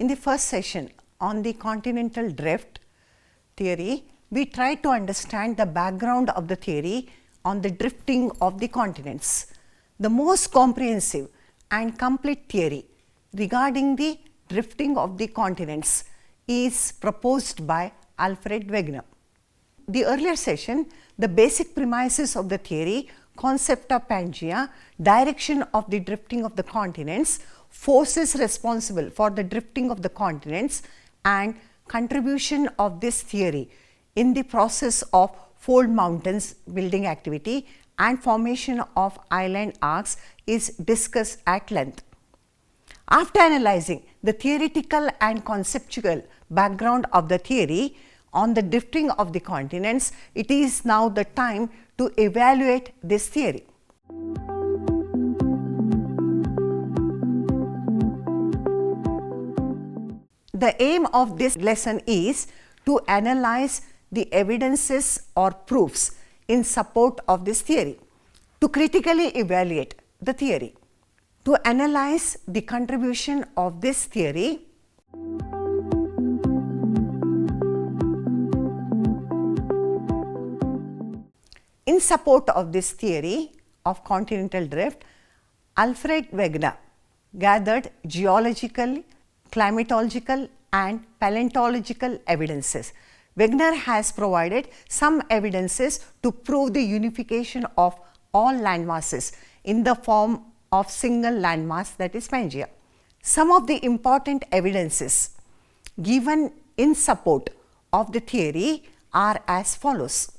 In the first session on the continental drift theory, we tried to understand the background of the theory on the drifting of the continents. The most comprehensive and complete theory regarding the drifting of the continents is proposed by Alfred Wegener. The earlier session, the basic premises of the theory, concept of Pangea, direction of the drifting of the continents, forces responsible for the drifting of the continents, and contribution of this theory in the process of fold mountains building activity and formation of island arcs is discussed at length. After analyzing the theoretical and conceptual background of the theory on the drifting of the continents, it is now the time to evaluate this theory. The aim of this lesson is to analyze the evidences or proofs in support of this theory, to critically evaluate the theory, to analyze the contribution of this theory, in support of this theory of continental drift. Alfred Wegener gathered geological, climatological and paleontological evidences. Wegener has provided some evidences to prove the unification of all landmasses in the form of single landmass, that is Pangea. Some of the important evidences given in support of the theory are as follows.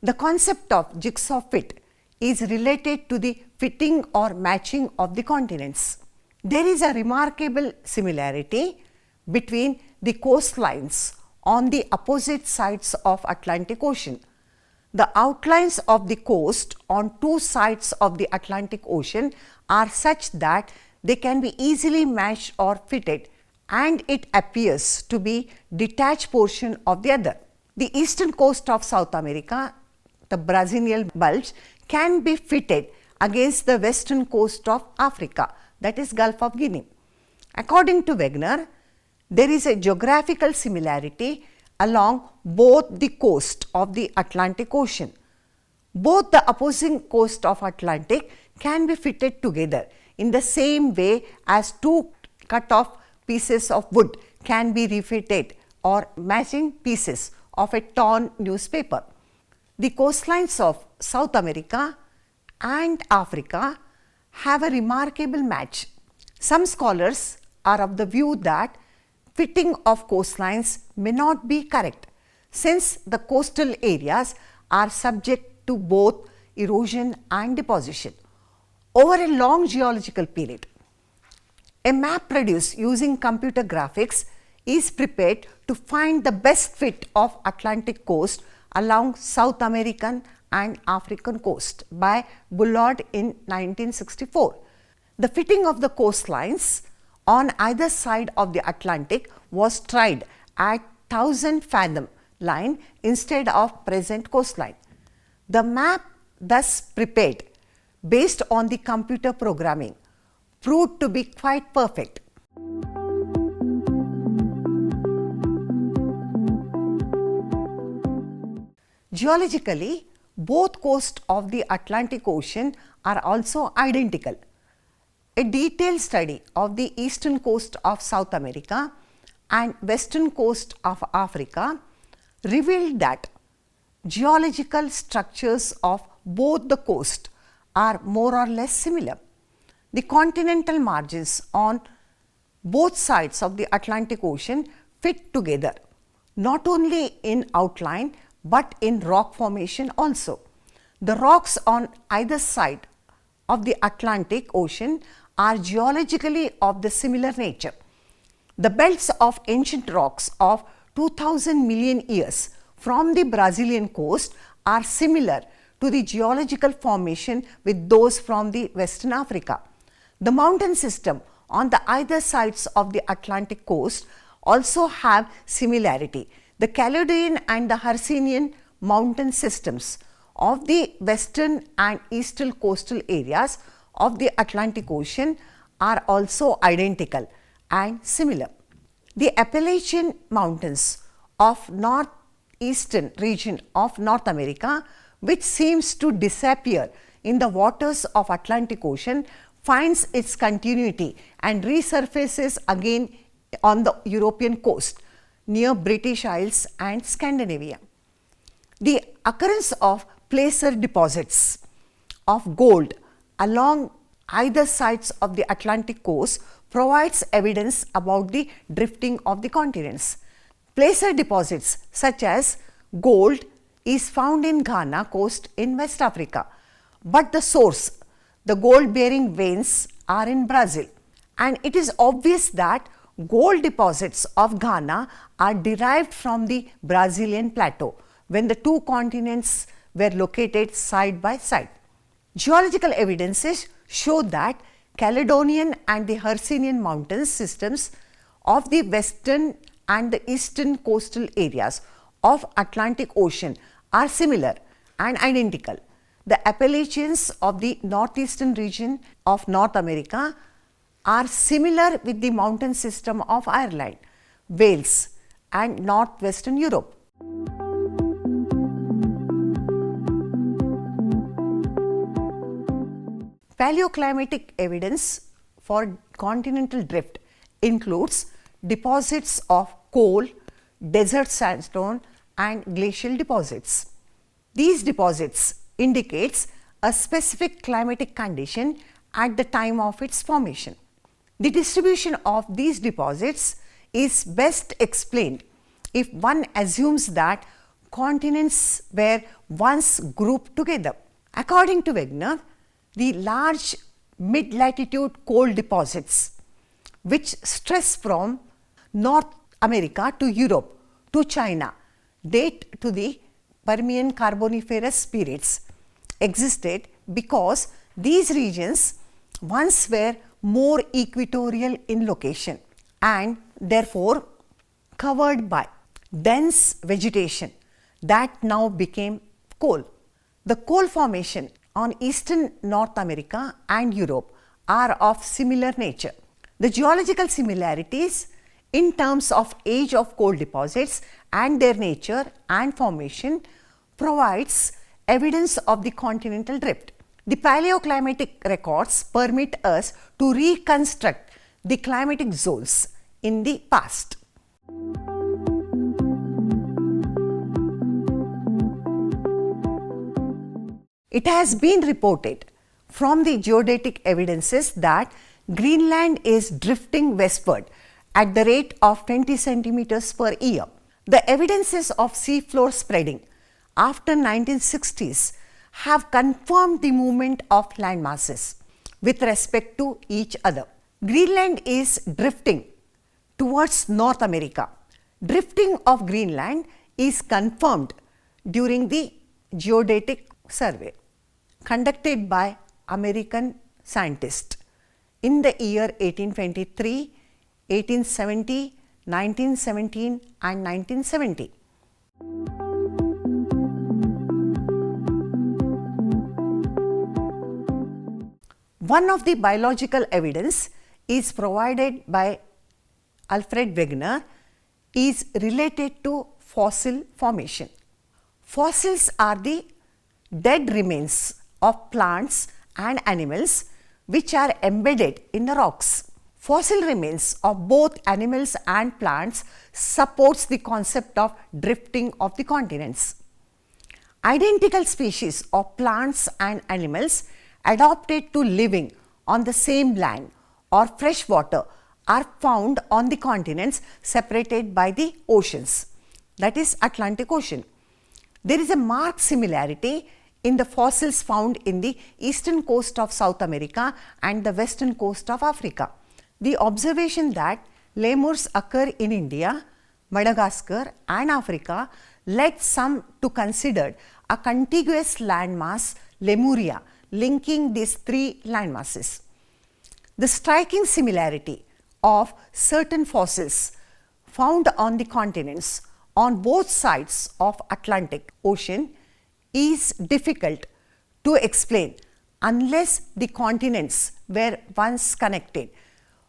The concept of jigsaw fit is related to the fitting or matching of the continents. There is a remarkable similarity between the coastlines on the opposite sides of Atlantic Ocean. The outlines of the coast on two sides of the Atlantic Ocean are such that they can be easily matched or fitted, and it appears to be detached portion of the other. The eastern coast of South America, the Brazilian Bulge, can be fitted against the western coast of Africa, that is Gulf of Guinea. According to Wegener, there is a geographical similarity along both the coast of the Atlantic Ocean. Both the opposing coast of Atlantic can be fitted together in the same way as two cut off pieces of wood can be refitted or matching pieces of a torn newspaper. The coastlines of South America and Africa have a remarkable match. Some scholars are of the view that fitting of coastlines may not be correct, since the coastal areas are subject to both erosion and deposition. Over a long geological period, a map produced using computer graphics is prepared to find the best fit of Atlantic coast along South American and African coast by Bullard in 1964. The fitting of the coastlines on either side of the Atlantic was tried at 1000 fathom line instead of present coastline. The map thus prepared based on the computer programming proved to be quite perfect. Geologically, both coasts of the Atlantic Ocean are also identical. A detailed study of the eastern coast of South America and western coast of Africa revealed that geological structures of both the coasts are more or less similar. The continental margins on both sides of the Atlantic Ocean fit together, not only in outline but in rock formation also. The rocks on either side of the Atlantic Ocean are geologically of the similar nature. The belts of ancient rocks of 2000 million years from the Brazilian coast are similar to the geological formation with those from the Western Africa. The mountain system on the either sides of the Atlantic coast also have similarity. The Caledonian and the Hercynian mountain systems of the western and eastern coastal areas of the Atlantic Ocean are also identical and similar. The Appalachian Mountains of northeastern region of North America, which seems to disappear in the waters of Atlantic Ocean, finds its continuity and resurfaces again on the European coast near British Isles and Scandinavia. The occurrence of placer deposits of gold along either sides of the Atlantic coast provides evidence about the drifting of the continents. Placer deposits such as gold is found in Ghana coast in West Africa, but the source, the gold bearing veins, are in Brazil, and it is obvious that gold deposits of Ghana are derived from the Brazilian plateau when the two continents were located side by side. Geological evidences show that Caledonian and the Hercynian mountain systems of the western and the eastern coastal areas of Atlantic Ocean are similar and identical. The Appalachians of the northeastern region of North America are similar with the mountain system of Ireland, Wales and northwestern Europe. Paleoclimatic evidence for continental drift includes deposits of coal, desert sandstone and glacial deposits. These deposits indicates a specific climatic condition at the time of its formation. The distribution of these deposits is best explained if one assumes that continents were once grouped together. According to Wegener, the large mid-latitude coal deposits which stretch from North America to Europe to China date to the Permian Carboniferous periods existed because these regions once were more equatorial in location and therefore covered by dense vegetation that now became coal. The coal formation on eastern North America and Europe are of similar nature. The geological similarities in terms of age of coal deposits and their nature and formation provides evidence of the continental drift. The paleoclimatic records permit us to reconstruct the climatic zones in the past. It has been reported from the geodetic evidences that Greenland is drifting westward at the rate of 20 centimeters per year. The evidences of sea floor spreading after 1960s have confirmed the movement of land masses with respect to each other. Greenland is drifting towards North America. Drifting of Greenland is confirmed during the geodetic survey conducted by American scientists in the year 1823, 1870, 1917 and 1970. One of the biological evidence is provided by Alfred Wegener is related to fossil formation. Fossils are the dead remains of plants and animals which are embedded in the rocks. Fossil remains of both animals and plants supports the concept of drifting of the continents. Identical species of plants and animals adapted to living on the same land or fresh water are found on the continents separated by the oceans, that is Atlantic Ocean. There is a marked similarity in the fossils found in the eastern coast of South America and the western coast of Africa. The observation that lemurs occur in India, Madagascar and Africa led some to consider a contiguous landmass, Lemuria, linking these three landmasses. The striking similarity of certain fossils found on the continents on both sides of Atlantic Ocean is difficult to explain unless the continents were once connected.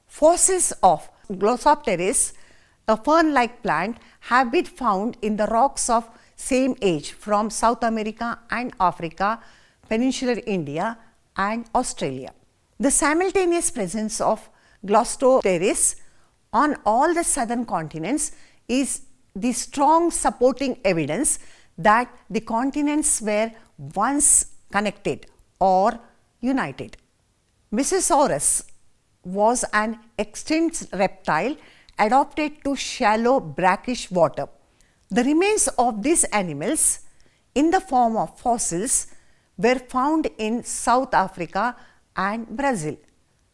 Fossils of 𝗧𝗧𝗧𝗃𝗧, a fern-like plant, have been found in the rocks of same age from South America and Africa, peninsular India and Australia. The simultaneous presence of 𝗧𝗧𝗃𝗧 on all the southern continents is the strong supporting evidence that the continents were once connected or united. 𝗬𝗎saurus was an extinct reptile adapted to shallow brackish water. The remains of these animals in the form of fossils were found in South Africa and Brazil.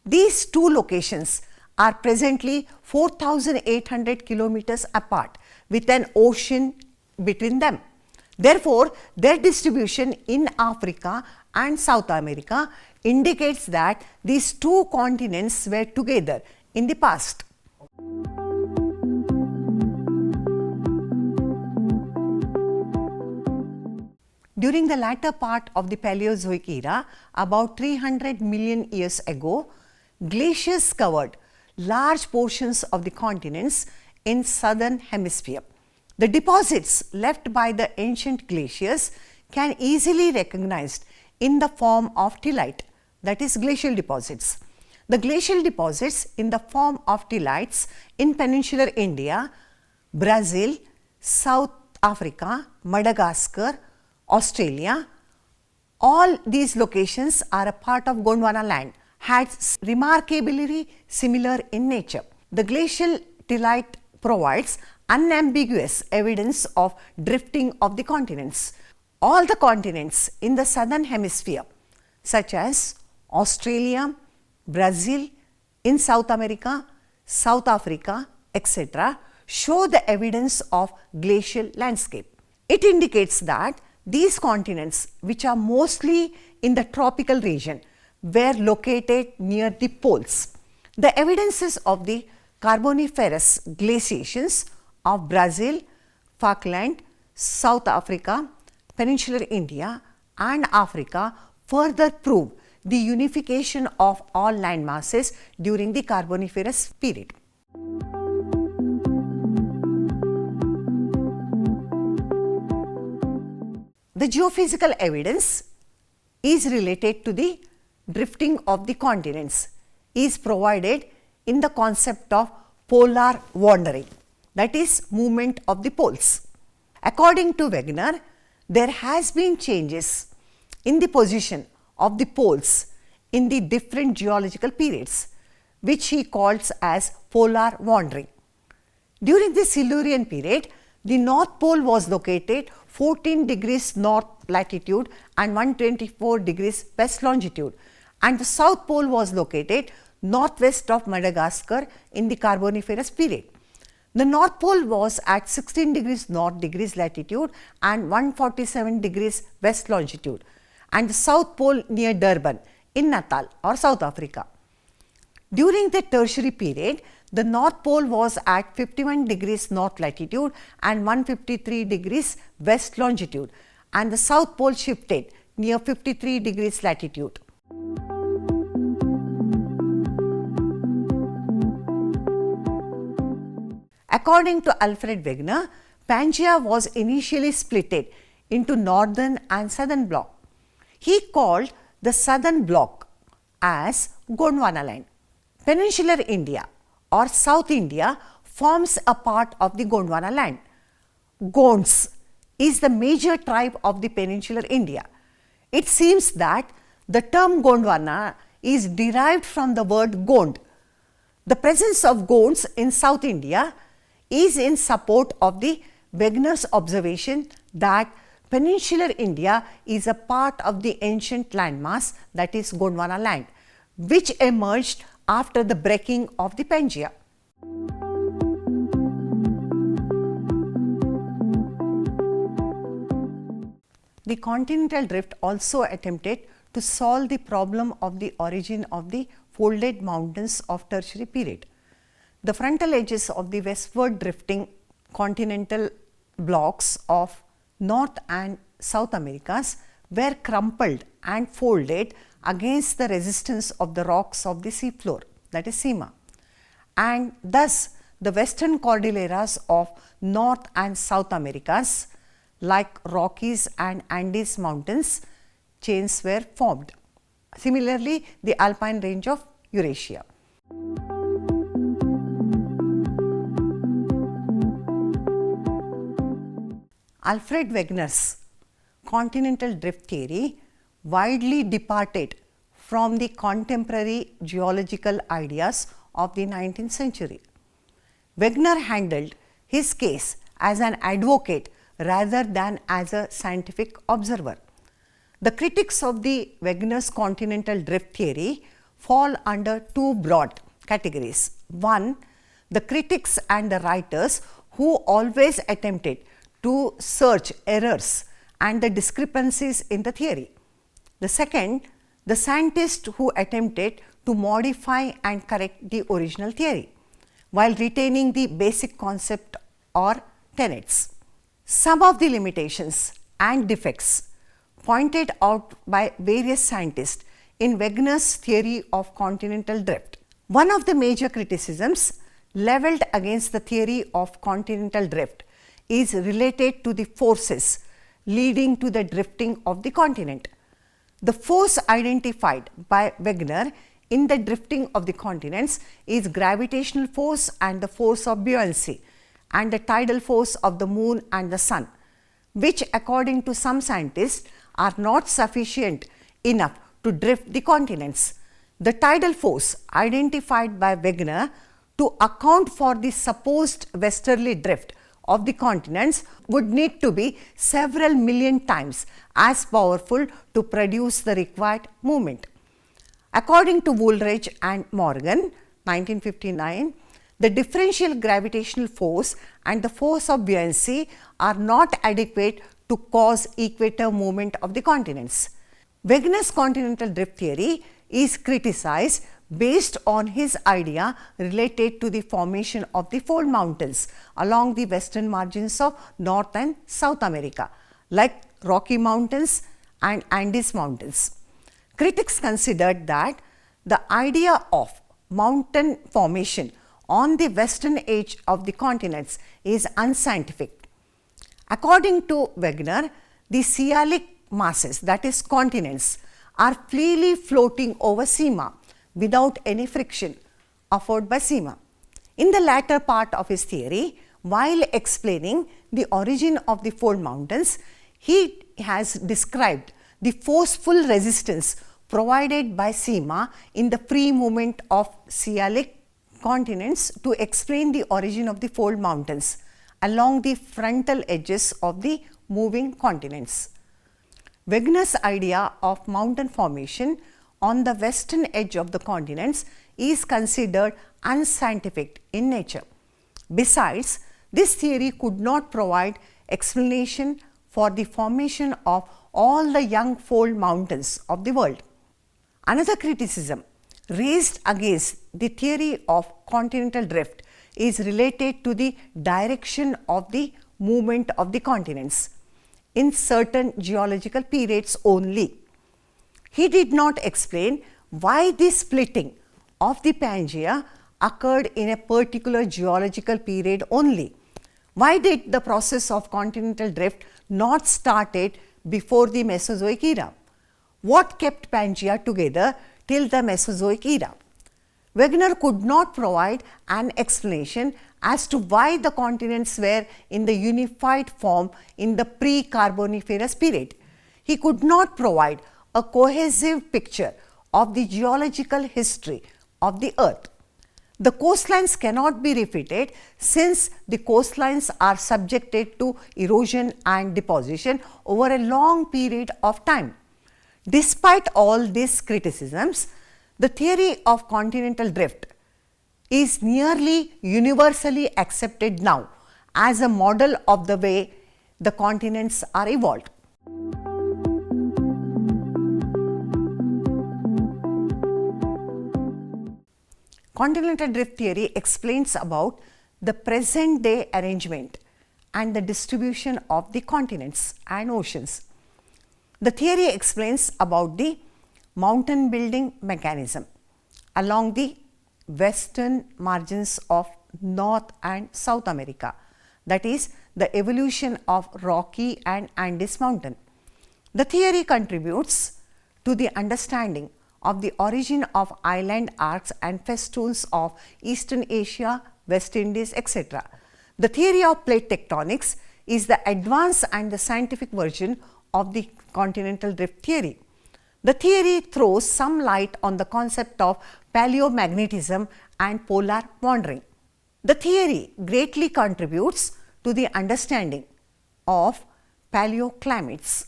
These two locations are presently 4,800 kilometers apart with an ocean between them. Therefore, their distribution in Africa and South America indicates that these two continents were together in the past. During the latter part of the Paleozoic era, about 300 million years ago, glaciers covered large portions of the continents in southern hemisphere. The deposits left by the ancient glaciers can easily be recognized in the form of 𝗘𝗍ite, that is glacial deposits. The glacial deposits in the form of 𝗘𝗍ites in peninsular India, Brazil, South Africa, Madagascar, Australia, all these locations are a part of Gondwana land, had remarkably similar in nature. The glacial 𝗘𝗍ite provides unambiguous evidence of drifting of the continents. All the continents in the southern hemisphere, such as Australia, Brazil, in South America, South Africa, etc., show the evidence of glacial landscape. It indicates that these continents, which are mostly in the tropical region, were located near the poles. The evidences of the Carboniferous glaciations of Brazil, Falkland, South Africa, peninsular India and Africa further prove the unification of all land masses during the Carboniferous period. The geophysical evidence is related to the drifting of the continents is provided in the concept of polar wandering, that is movement of the poles. According to Wegener, there has been changes in the position of the poles in the different geological periods, which he calls as polar wandering. During the Silurian period, the North Pole was located 14 degrees north latitude and 124 degrees west longitude, and the South Pole was located northwest of Madagascar in the Carboniferous period. The North Pole was at 16 degrees north degrees latitude and 147 degrees west longitude, and the South Pole near Durban in Natal or South Africa. During the Tertiary period, the North Pole was at 51 degrees north latitude and 153 degrees west longitude, and the South Pole shifted near 53 degrees latitude. According to Alfred Wegener, Pangaea was initially splitted into northern and southern block. He called the southern block as Gondwana land. Peninsular India or South India forms a part of the Gondwana land. Gonds is the major tribe of the peninsular India. It seems that the term Gondwana is derived from the word Gond. The presence of Gonds in South India is in support of the Wegener's observation that peninsular India is a part of the ancient landmass, that is Gondwana land, which emerged after the breaking of the Pangaea. The continental drift also attempted to solve the problem of the origin of the folded mountains of Tertiary period. The frontal edges of the westward drifting continental blocks of North and South Americas were crumpled and folded against the resistance of the rocks of the sea floor, that is 𝗓𝗲, and thus the western cordilleras of North and South Americas like Rockies and Andes mountains chains were formed. Similarly, the alpine range of Eurasia. Alfred Wegener's continental drift theory widely departed from the contemporary geological ideas of the 19th century. Wegener handled his case as an advocate rather than as a scientific observer. The critics of the Wegener's continental drift theory fall under two broad categories. One, the critics and the writers who always attempted to search errors and the discrepancies in the theory. The second, the scientists who attempted to modify and correct the original theory while retaining the basic concept or tenets. Some of the limitations and defects pointed out by various scientists in Wegener's theory of continental drift. One of the major criticisms leveled against the theory of continental drift is related to the forces leading to the drifting of the continent. The force identified by Wegener in the drifting of the continents is gravitational force and the force of buoyancy and the tidal force of the moon and the sun, which according to some scientists are not sufficient enough to drift the continents. The tidal force identified by Wegener to account for the supposed westerly drift of the continents would need to be several million times as powerful to produce the required movement. According to Woolridge and Morgan, 1959, the differential gravitational force and the force of buoyancy are not adequate to cause equator movement of the continents. Wegener's continental drift theory is criticized based on his idea related to the formation of the fold mountains along the western margins of North and South America, like Rocky Mountains and Andes Mountains. Critics considered that the idea of mountain formation on the western edge of the continents is unscientific. According to Wegener, the 𝗧-𝗦𝗔𝗧 masses, that is continents, are freely floating over 𝗓𝗲 without any friction offered by 𝗓𝗲. In the latter part of his theory, while explaining the origin of the fold mountains, he has described the forceful resistance provided by 𝗓𝗲 in the free movement of 𝗧-𝗦𝗔𝗧 continents to explain the origin of the fold mountains along the frontal edges of the moving continents. Wegener's idea of mountain formation on the western edge of the continents is considered unscientific in nature. Besides, this theory could not provide explanation for the formation of all the young fold mountains of the world. Another criticism raised against the theory of continental drift is related to the direction of the movement of the continents in certain geological periods only. He did not explain why the splitting of the Pangaea occurred in a particular geological period only. Why did the process of continental drift not started before the Mesozoic era? What kept Pangaea together till the Mesozoic era? Wegener could not provide an explanation as to why the continents were in the unified form in the pre-Carboniferous period. He could not provide a cohesive picture of the geological history of the earth. The coastlines cannot be repeated since the coastlines are subjected to erosion and deposition over a long period of time. Despite all these criticisms, the theory of continental drift is nearly universally accepted now as a model of the way the continents are evolved. Continental drift theory explains about the present day arrangement and the distribution of the continents and oceans. The theory explains about the mountain building mechanism along the western margins of North and South America, that is the evolution of Rocky and Andes mountain. The theory contributes to the understanding of the origin of island arcs and festoons of Eastern Asia, West Indies, etc. The theory of plate tectonics is the advanced and the scientific version of the continental drift theory. The theory throws some light on the concept of paleomagnetism and polar wandering. The theory greatly contributes to the understanding of paleoclimates.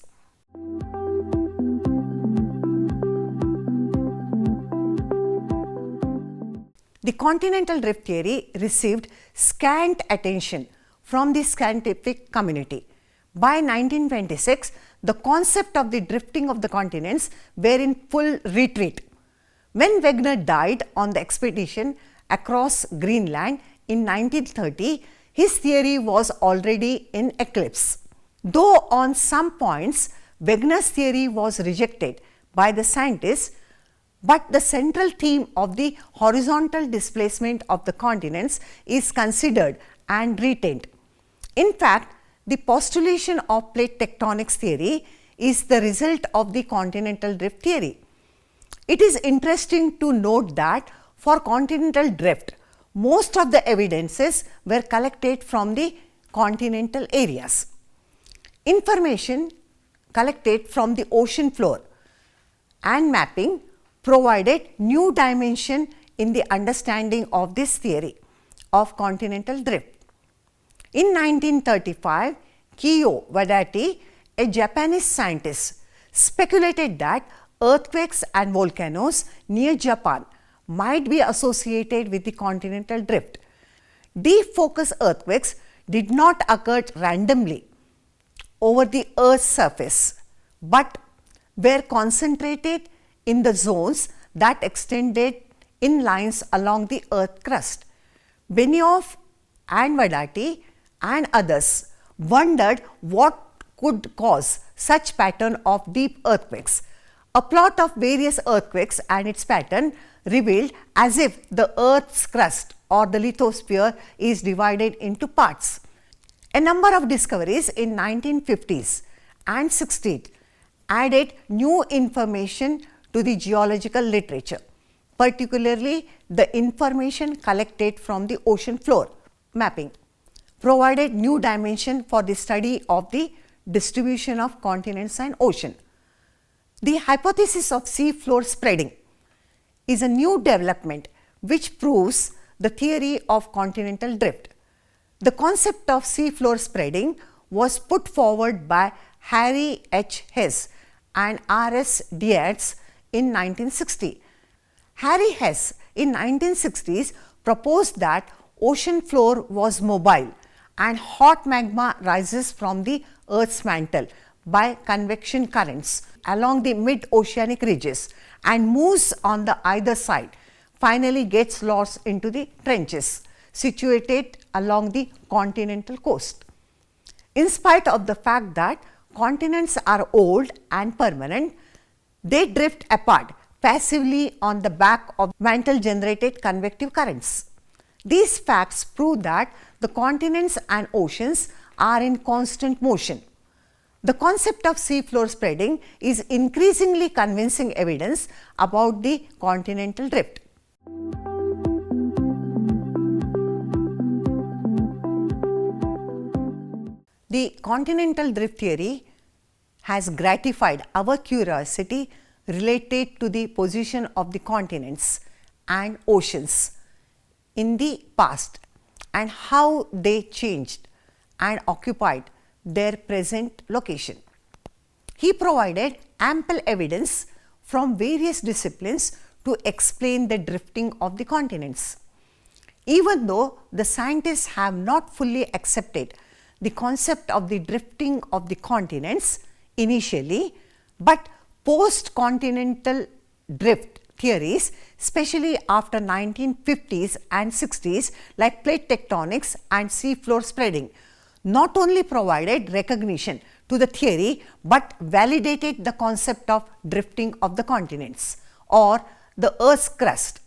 The continental drift theory received scant attention from the scientific community. By 1926, the concept of the drifting of the continents were in full retreat. When Wegener died on the expedition across Greenland in 1930, his theory was already in eclipse. Though on some points Wegener's theory was rejected by the scientists, but the central theme of the horizontal displacement of the continents is considered and retained. In fact, the postulation of plate tectonics theory is the result of the continental drift theory. It is interesting to note that for continental drift, most of the evidences were collected from the continental areas. Information collected from the ocean floor and mapping provided new dimension in the understanding of this theory of continental drift. In 1935, 𝗂𝗽𝗱𝗁𝗍, a Japanese scientist, speculated that earthquakes and volcanoes near Japan might be associated with the continental drift. Deep focus earthquakes did not occur randomly over the Earth's surface, but were concentrated in the zones that extended in lines along the Earth crust. Benioff and 𝗬𝗁𝗍 and others wondered what could cause such pattern of deep earthquakes. A plot of various earthquakes and its pattern revealed as if the Earth's crust or the lithosphere is divided into parts. A number of discoveries in 1950s and 60s added new information to the geological literature, particularly the information collected from the ocean floor. Mapping provided new dimension for the study of the distribution of continents and ocean. The hypothesis of sea floor spreading is a new development which proves the theory of continental drift. The concept of sea floor spreading was put forward by Harry H. Hess and R. S. Dietz in 1960. Harry Hess in 1960s proposed that ocean floor was mobile and hot magma rises from the Earth's mantle by convection currents along the mid-oceanic ridges and moves on the either side, finally gets lost into the trenches situated along the continental coast. In spite of the fact that continents are old and permanent, they drift apart passively on the back of mantle-generated convective currents. These facts prove that the continents and oceans are in constant motion. The concept of sea floor spreading is increasingly convincing evidence about the continental drift. The continental drift theory has gratified our curiosity related to the position of the continents and oceans in the past and how they changed and occupied their present location. He provided ample evidence from various disciplines to explain the drifting of the continents. Even though the scientists have not fully accepted the concept of the drifting of the continents initially, but post-continental drift theories, especially after 1950s and 60s, like plate tectonics and sea floor spreading, not only provided recognition to the theory but validated the concept of drifting of the continents or the Earth's crust.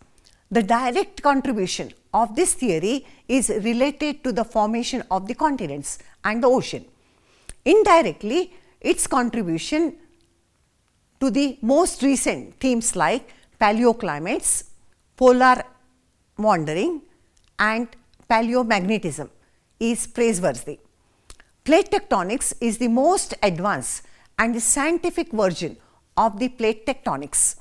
The direct contribution of this theory is related to the formation of the continents and the ocean. Indirectly, its contribution to the most recent themes like paleoclimates, polar wandering and paleomagnetism is praiseworthy. Plate tectonics is the most advanced and scientific version of the plate tectonics.